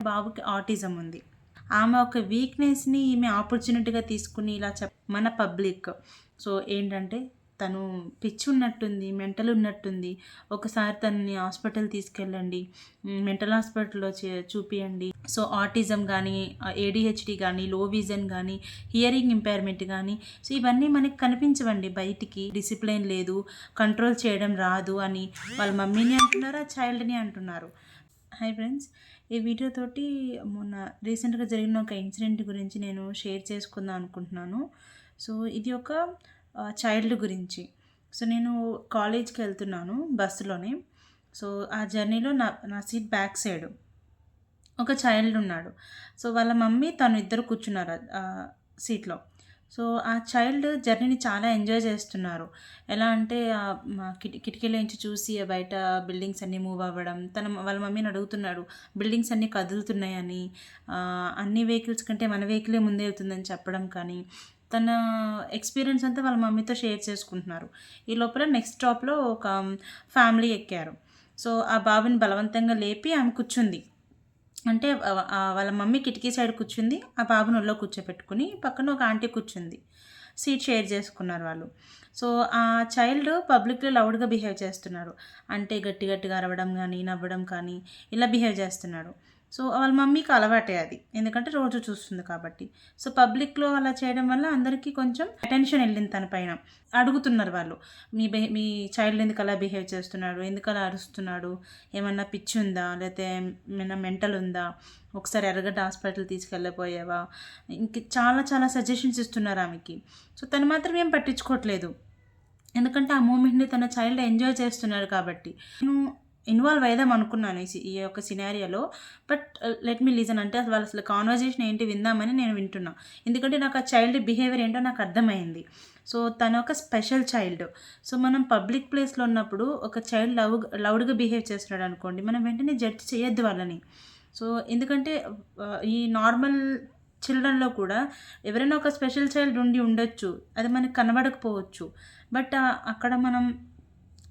బాబుకి ఆటిజం ఉంది. ఆమె ఒక వీక్‌నెస్‌ని ఈమె ఆపర్చునిటీగా తీసుకుని ఇలా మన పబ్లిక్. సో, ఏంటంటే తను పిచ్చి ఉన్నట్టుంది, మెంటల్ ఉన్నట్టుంది. ఒకసారి తనని హాస్పిటల్ తీసుకెళ్ళండి. మెంటల్ హాస్పిటల్‌లో చూపియండి. సో, ఆటిజం గానీ, ఏడీహెచ్‌డీ గానీ, లో విజన్ గానీ, హియరింగ్ ఇంపైర్‌మెంట్ గానీ, సో, ఇవన్నీ మనకి కనిపించవండి బయటికి. డిసిప్లిన్ లేదు, కంట్రోల్ చేయడం రాదు అని వాళ్ళ మమ్మీని అంటున్నారు, ఆ చైల్డ్‌ని అంటున్నారు. హాయ్ ఫ్రెండ్స్, ఈ వీడియోతోటి మొన్న రీసెంట్గా జరిగిన ఒక ఇన్సిడెంట్ గురించి నేను షేర్ చేసుకుందాం అనుకుంటున్నాను. సో ఇది ఒక చైల్డ్ గురించి. సో నేను కాలేజ్కి వెళ్తున్నాను బస్సులోనే. సో ఆ జర్నీలో నా సీట్ బ్యాక్ సైడ్ ఒక చైల్డ్ ఉన్నాడు. సో వాళ్ళ మమ్మీ తను ఇద్దరు కూర్చున్నారు సీట్లో. సో ఆ చైల్డ్ జర్నీని చాలా ఎంజాయ్ చేస్తున్నారు. ఎలా అంటే మా కిటికీలో నుంచి చూసి బయట బిల్డింగ్స్ అన్నీ మూవ్ అవ్వడం, వాళ్ళ మమ్మీని అడుగుతున్నాడు బిల్డింగ్స్ అన్నీ కదులుతున్నాయని, అన్ని వెహికల్స్ కంటే మన వెహికలే ముందే వెళ్తుందని చెప్పడం కానీ, తన ఎక్స్పీరియన్స్ అంతా వాళ్ళ మమ్మీతో షేర్ చేసుకుంటున్నారు. ఈ లోపల నెక్స్ట్ స్టాప్లో ఒక ఫ్యామిలీ ఎక్కారు. సో ఆ బాబుని బలవంతంగా లేపి ఆమె కూర్చుంది. అంటే వాళ్ళ మమ్మీ కిటికీ సైడ్ కూర్చుంది. ఆ బాబుని ఒళ్ళో కూర్చోపెట్టుకుని పక్కన ఒక ఆంటీ కూర్చుంది. సీట్ షేర్ చేసుకున్నారు వాళ్ళు. సో ఆ చైల్డ్ పబ్లిక్లో లౌడ్గా బిహేవ్ చేస్తున్నారు. అంటే గట్టి గట్టిగా అరవడం కానీ, నవ్వడం కానీ ఇలా బిహేవ్ చేస్తున్నాడు. సో వాళ్ళ మమ్మీకి అలవాటే అది, ఎందుకంటే రోజు చూస్తుంది కాబట్టి. సో పబ్లిక్లో అలా చేయడం వల్ల అందరికీ కొంచెం అటెన్షన్ వెళ్ళింది తన పైన. అడుగుతున్నారు వాళ్ళు, మీ చైల్డ్ ఎందుకు అలా బిహేవ్ చేస్తున్నాడు, ఎందుకు అలా అరుస్తున్నాడు, ఏమన్నా పిచ్చి ఉందా, లేకపోతే ఏమైనా మెంటల్ ఉందా, ఒకసారి ఎర్రగడ్డ హాస్పిటల్ తీసుకెళ్ళిపోయావా, ఇంక చాలా చాలా సజెషన్స్ ఇస్తున్నారు ఆమెకి. సో తను మాత్రం ఏం పట్టించుకోవట్లేదు, ఎందుకంటే ఆ మూమెంట్ని తన చైల్డ్ ఎంజాయ్ చేస్తున్నారు కాబట్టి. నేను ఇన్వాల్వ్ అయిదాం అనుకున్నాను ఈ యొక్క సినారియోలో. బట్ లెట్ మీ లిజన్, అంటే అసలు కాన్వర్జేషన్ ఏంటి విందామని నేను వింటున్నా. ఎందుకంటే నాకు ఆ చైల్డ్ బిహేవియర్ ఏంటో నాకు అర్థమైంది. సో తను ఒక స్పెషల్ చైల్డ్. సో మనం పబ్లిక్ ప్లేస్లో ఉన్నప్పుడు ఒక చైల్డ్ లౌడ్గా బిహేవ్ చేస్తున్నాడు అనుకోండి, మనం వెంటనే జడ్జ్ చేయొద్దు వాళ్ళని. సో ఎందుకంటే ఈ నార్మల్ చిల్డ్రన్లో కూడా ఎవరైనా ఒక స్పెషల్ చైల్డ్ ఉండొచ్చు, అది మనకు కనబడకపోవచ్చు. బట్ అక్కడ మనం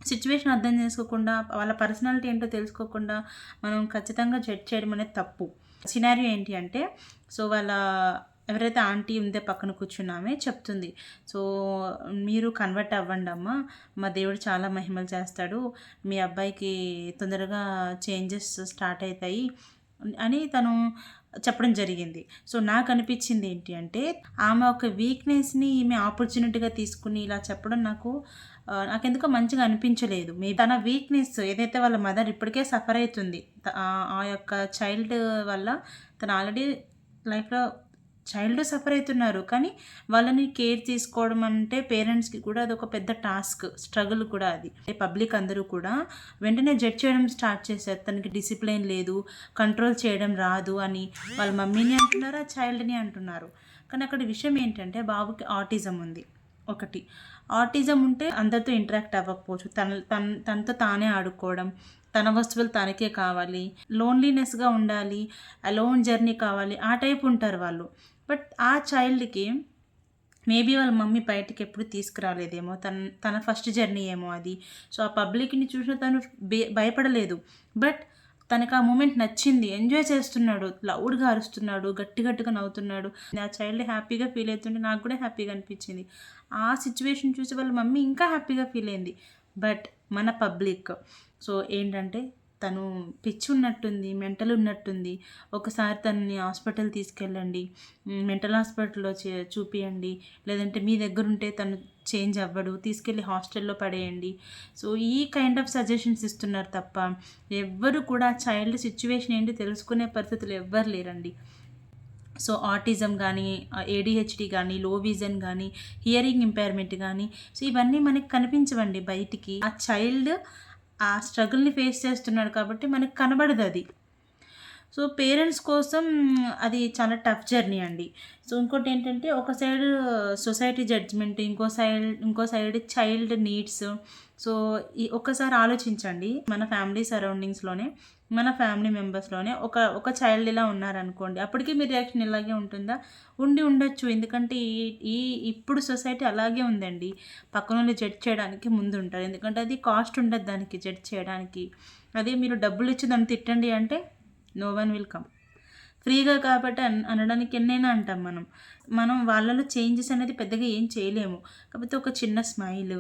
సిచ్యువేషన్ అర్థం చేసుకోకుండా, వాళ్ళ పర్సనాలిటీ ఏంటో తెలుసుకోకుండా మనం ఖచ్చితంగా జడ్జ్ చేయడం అనేది తప్పు. సినారియో ఏంటి అంటే, సో వాళ్ళ ఎవరైతే ఆంటీ ఉందో పక్కన కూర్చున్నామే చెప్తుంది, సో మీరు కన్వర్ట్ అవ్వండి అమ్మా, మా దేవుడు చాలా మహిమలు చేస్తాడు, మీ అబ్బాయికి తొందరగా చేంజెస్ స్టార్ట్ అవుతాయి అని తను చెప్పడం జరిగింది. సో నాకు అనిపించింది ఏంటి అంటే, ఆమె ఒక వీక్‌నెస్‌ని ఈమె ఆపర్చునిటీగా తీసుకుని ఇలా చెప్పడం నాకెందుకో మంచిగా అనిపించలేదు. తన వీక్‌నెస్ ఏదైతే వాళ్ళ మదర్ ఇప్పటికే సఫర్ అవుతుంది, ఆ యొక్క చైల్డ్ వల్ల తను ఆల్రెడీ లైఫ్‌లో చైల్డ్ సఫర్ అవుతున్నారు. కానీ వాళ్ళని కేర్ తీసుకోవడం అంటే పేరెంట్స్కి కూడా అదొక పెద్ద టాస్క్, స్ట్రగుల్ కూడా అది. పబ్లిక్ అందరూ కూడా వెంటనే జడ్జ్ చేయడం స్టార్ట్ చేశారు. తనకి డిసిప్లిన్ లేదు, కంట్రోల్ చేయడం రాదు అని వాళ్ళ మమ్మీని అంటున్నారు, ఆ చైల్డ్ని అంటున్నారు. కానీ అక్కడ విషయం ఏంటంటే, బాబుకి ఆటిజం ఉంది. ఒకటి, ఆటిజం ఉంటే అందరితో ఇంటరాక్ట్ అవ్వకపోవచ్చు, తనతో తానే ఆడుకోవడం, తన వస్తువులు తనకే కావాలి, లోన్లీనెస్గా ఉండాలి, అలోన్ జర్నీ కావాలి, ఆ టైప్ ఉంటారు వాళ్ళు. బట్ ఆ చైల్డ్కి మేబీ వాళ్ళ మమ్మీ బయటికి ఎప్పుడు తీసుకురాలేదేమో, తన ఫస్ట్ జర్నీ ఏమో అది. సో ఆ పబ్లిక్ని చూసిన తను భయపడలేదు. బట్ తనకు ఆ మూమెంట్ నచ్చింది, ఎంజాయ్ చేస్తున్నాడు, లౌడ్గా అరుస్తున్నాడు, గట్టి గట్టిగా నవ్వుతున్నాడు. ఆ చైల్డ్ హ్యాపీగా ఫీల్ అవుతుంటే నాకు కూడా హ్యాపీగా అనిపించింది. ఆ సిచ్యువేషన్ చూసి వాళ్ళ మమ్మీ ఇంకా హ్యాపీగా ఫీల్ అయింది. బట్ మన పబ్లిక్, సో ఏంటంటే తను పిచ్చి ఉన్నట్టుంది, మెంటల్ ఉన్నట్టుంది, ఒకసారి తనని హాస్పిటల్ తీసుకెళ్ళండి, మెంటల్ హాస్పిటల్లో చూపియండి, లేదంటే మీ దగ్గర ఉంటే తను చేంజ్ అవ్వడు, తీసుకెళ్ళి హాస్టల్లో పడేయండి. సో ఈ కైండ్ ఆఫ్ సజెషన్స్ ఇస్తున్నారు తప్ప ఎవ్వరు కూడా చైల్డ్ సిచ్యువేషన్ ఏంటి తెలుసుకునే పరిస్థితులు ఎవ్వరు లేరండి. సో ఆటిజం కానీ, ఏడీహెచ్డీ కానీ, లో విజన్ కానీ, హియరింగ్ ఇంపైర్మెంట్ కానీ, సో ఇవన్నీ మనకి కనిపించవండి బయటికి. ఆ చైల్డ్ ఆ స్ట్రగుల్ని ఫేస్ చేస్తున్నాడు కాబట్టి మనకు కనబడదు అది. సో పేరెంట్స్ కోసం అది చాలా టఫ్ జర్నీ అండి. సో ఇంకోటి ఏంటంటే, ఒక సైడ్ సొసైటీ జడ్జ్మెంట్, ఇంకో సైడ్ చైల్డ్ నీడ్స్. సో ఒక్కసారి ఆలోచించండి, మన ఫ్యామిలీ సరౌండింగ్స్లోనే, మన ఫ్యామిలీ మెంబర్స్లోనే ఒక చైల్డ్ ఇలా ఉన్నారనుకోండి, అప్పటికీ మీ రియాక్షన్ ఇలాగే ఉంటుందా? ఉండొచ్చు. ఎందుకంటే ఇప్పుడు సొసైటీ అలాగే ఉందండి, పక్కన వాళ్ళు జడ్జ్ చేయడానికి ముందు ఉంటారు. ఎందుకంటే అది కాస్ట్ ఉండదు దానికి జడ్జ్ చేయడానికి. అదే మీరు డబ్బులు ఇచ్చి దాన్ని తిట్టండి అంటే నో వన్ విల్ కమ్. ఫ్రీగా కాబట్టి అనడానికి ఎన్నైనా అంటాం మనం. మనం వాళ్ళలో చేంజెస్ అనేది పెద్దగా ఏం చేయలేము. కాకపోతే ఒక చిన్న స్మైలు,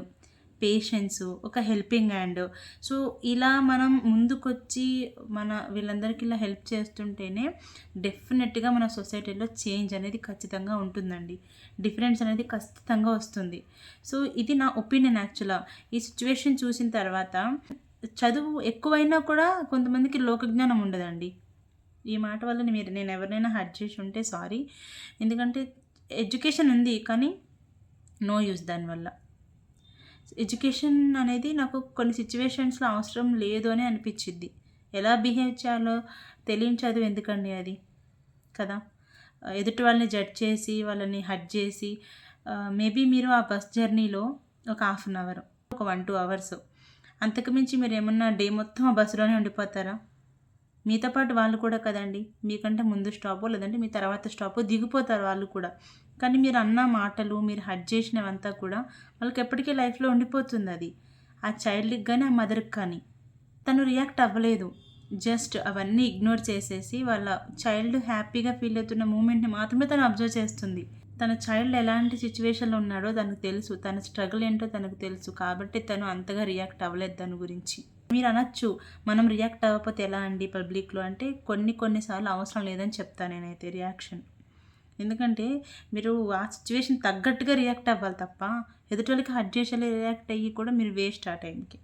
పేషెన్సు, ఒక హెల్పింగ్ హ్యాండ్. సో, ఇలా మనం ముందుకొచ్చి వీళ్ళందరికీ ఇలా హెల్ప్ చేస్తుంటేనే డెఫినెట్‌గా మన సొసైటీలో చేంజ్ అనేది ఖచ్చితంగా ఉంటుందండి. డిఫరెన్స్ అనేది ఖచ్చితంగా వస్తుంది. సో, ఇది నా ఒపీనియన్ యాక్చువల్‌గా. ఈ సిట్యుయేషన్ చూసిన తర్వాత చదువు ఎక్కువైనా కూడా కొంతమందికి లోకజ్ఞానం ఉండదండి. ఈ మాట వల్ల నేను ఎవరినైనా హర్ట్ చేసి ఉంటే సారీ. ఎందుకంటే ఎడ్యుకేషన్ ఉంది, కానీ నో యూజ్ దానివల్ల. ఎడ్యుకేషన్ అనేది నాకు కొన్ని సిచ్యువేషన్స్‌లో అవసరం లేదు అని అనిపిచ్చిద్ది. ఎలా బిహేవ్ చేయాలో తెలియని చదువు ఎందుకండి అది, కదా! ఎదుటి వాళ్ళని జడ్జ్ చేసి, వాళ్ళని హర్ట్ చేసి మేబీ మీరు ఆ బస్ జర్నీలో ఒక హాఫ్ అన్ అవర్, ఒక 1, 2 అవర్స్, అంతకు మించి మీరేమన్నా డే మొత్తం ఆ బస్సులోనే ఉండిపోతారా? మీతో పాటు వాళ్ళు కూడా కదండి. మీకంటే ముందు స్టాపో లేదంటే మీ తర్వాత స్టాపో దిగిపోతారు వాళ్ళు కూడా. కానీ మీరు అన్న మాటలు, మీరు హర్ట్ చేసినవంతా కూడా వాళ్ళకి ఎప్పటికీ లైఫ్‌లో ఉండిపోతుంది అది. ఆ చైల్డ్‌కి గానీ, ఆ మదర్‌కి కానీ. తను రియాక్ట్ అవ్వలేదు. జస్ట్ అవన్నీ ఇగ్నోర్ చేసేసి వాళ్ళ చైల్డ్ హ్యాపీగా ఫీల్ అవుతున్న మూమెంట్‌ని మాత్రమే తను అబ్జర్వ్ చేస్తుంది. తన చైల్డ్ ఎలాంటి సిచ్యువేషన్‌లో ఉన్నాడో తనకు తెలుసు. తన స్ట్రగుల్ ఏంటో తనకు తెలుసు. కాబట్టి తను అంతగా రియాక్ట్ అవ్వలేదు దాని గురించి. మీరు అనొచ్చు, మనం రియాక్ట్ అవ్వకపోతే ఎలా అండి పబ్లిక్‌లో అంటే, కొన్ని సార్లు అవసరం లేదని చెప్తా నేనైతే రియాక్షన్. ఎందుకంటే మీరు ఆ సిచ్యువేషన్ తగ్గట్టుగా రియాక్ట్ అవ్వాలి తప్ప, ఎదుటోళ్ళకి హర్ట్ చేసేలా రియాక్ట్ అయ్యి కూడా మీరు వేస్ట్ ఆ టైంకి.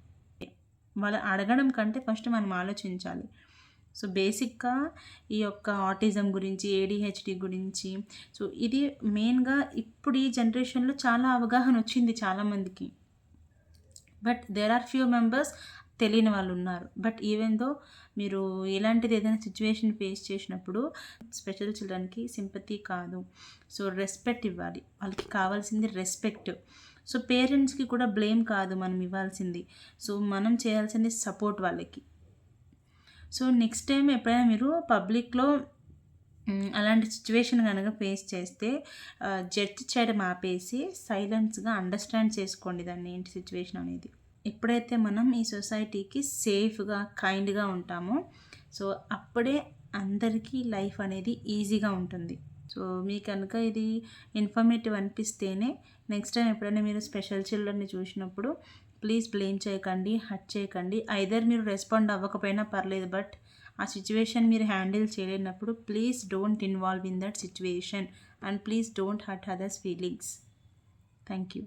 వాళ్ళు అడగడం కంటే ఫస్ట్ మనం ఆలోచించాలి. సో, బేసిక్‌గా ఈ యొక్క ఆటిజం గురించి, ఏడీహెచ్‌డీ గురించి, సో, ఇది మెయిన్‌గా ఇప్పుడు ఈ జనరేషన్‌లో చాలా అవగాహన వచ్చింది చాలామందికి. But there are few members తెలియని వాళ్ళు ఉన్నారు. బట్ ఈవెన్ దో మీరు ఇలాంటిది ఏదైనా సిచ్యువేషన్ ఫేస్ చేసినప్పుడు స్పెషల్ చిల్డ్రన్‌కి సింపతి కాదు. సో, రెస్పెక్ట్ ఇవ్వాలి. వాళ్ళకి కావాల్సింది రెస్పెక్ట్. సో, పేరెంట్స్‌కి కూడా బ్లేమ్ కాదు మనం ఇవ్వాల్సింది. సో, మనం చేయాల్సింది సపోర్ట్ వాళ్ళకి. సో, నెక్స్ట్ టైం ఎప్పుడైనా మీరు పబ్లిక్‌లో అలాంటి సిచ్యువేషన్ గనక ఫేస్ చేస్తే జడ్జ్ చేయడం ఆపేసి సైలెన్స్‌గా అండర్స్టాండ్ చేసుకోండి దాన్ని ఏంటి సిచ్యువేషన్ అనేది. ఎప్పుడైతే మనం ఈ సొసైటీకి సేఫ్‌గా, కైండ్‌గా ఉంటామో, సో, అప్పుడే అందరికీ లైఫ్ అనేది ఈజీగా ఉంటుంది. సో, మీకు కనుక ఇది ఇన్ఫర్మేటివ్ అనిపిస్తేనే నెక్స్ట్ టైం ఎప్పుడైనా మీరు స్పెషల్ చిల్డ్రన్‌ని చూసినప్పుడు ప్లీజ్ బ్లేమ్ చేయకండి, హర్ట్ చేయకండి. ఐదర్ మీరు రెస్పాండ్ అవ్వకపోయినా పర్లేదు, బట్ ఆ సిచ్యువేషన్ మీరు హ్యాండిల్ చేయలేనప్పుడు please don't involve in that situation and please don't hurt others feelings. Thank you.